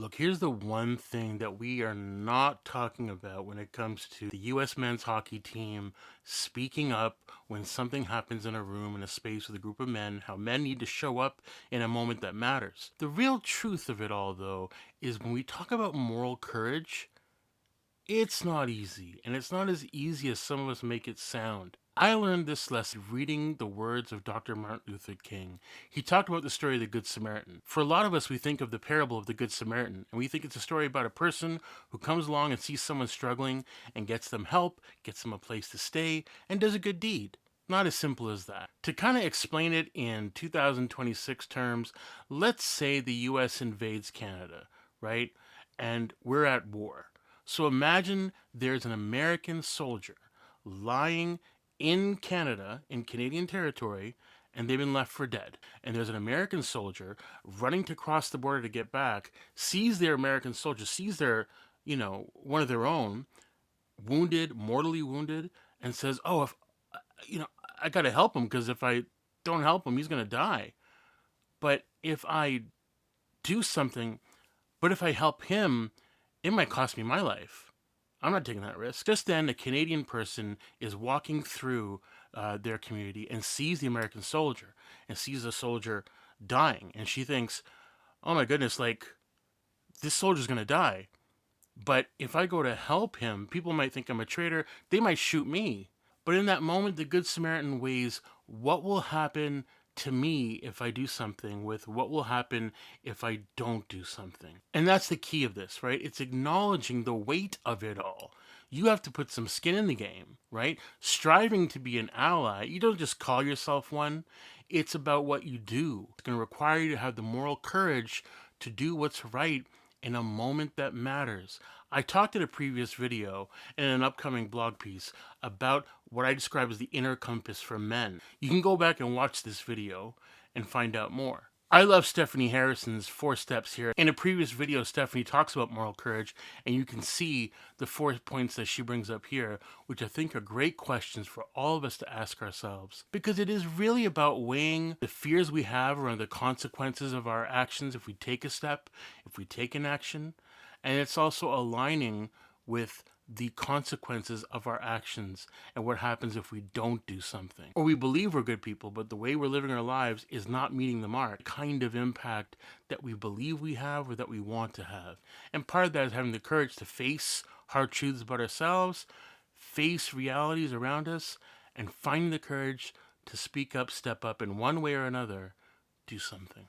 Look, here's the one thing that we are not talking about when it comes to the U.S. men's hockey team speaking up when something happens in a room, in a space with a group of men, how men need to show up in a moment that matters. The real truth of it all, though, is when we talk about moral courage, it's not easy, and it's not as easy as some of us make it sound. I learned this lesson reading the words of Dr. Martin Luther King. He talked about the story of the Good Samaritan. For a lot of us, we think of the parable of the Good Samaritan, and we think it's a story about a person who comes along and sees someone struggling and gets them help, gets them a place to stay, and does a good deed. Not as simple as that. To kind of explain it in 2026 terms, let's say the US invades Canada, right? And we're at war. So imagine there's an American soldier lying in Canada, in Canadian territory, and they've been left for dead. And there's an American soldier running to cross the border to get back, sees their American soldier, sees their, one of their own, wounded, mortally wounded, and says, "Oh, if you know, I got to help him because if I don't help him, he's going to die. But if I do something, but if I help him, it might cost me my life. I'm not taking that risk." Just then, a Canadian person is walking through their community and sees the American soldier and sees the soldier dying. And she thinks, "Oh my goodness, like, this soldier's going to die. But if I go to help him, people might think I'm a traitor. They might shoot me." But in that moment, the Good Samaritan weighs what will happen to me if I do something with what will happen if I don't do something. And that's the key of this, right? It's acknowledging the weight of it all. You have to put some skin in the game, right? Striving to be an ally. You don't just call yourself one. It's about what you do. It's going to require you to have the moral courage to do what's right in a moment that matters. I talked in a previous video and in an upcoming blog piece about what I describe as the inner compass for men. You can go back and watch this video and find out more. I love Stephanie Harrison's 4 steps here. In a previous video, Stephanie talks about moral courage, and you can see the 4 points that she brings up here, which I think are great questions for all of us to ask ourselves. Because it is really about weighing the fears we have around the consequences of our actions if we take a step, if we take an action, and it's also aligning with the consequences of our actions and what happens if we don't do something. Or we believe we're good people, but the way we're living our lives is not meeting the mark, the kind of impact that we believe we have or that we want to have. And part of that is having the courage to face hard truths about ourselves, face realities around us, and finding the courage to speak up, step up, in one way or another, do something.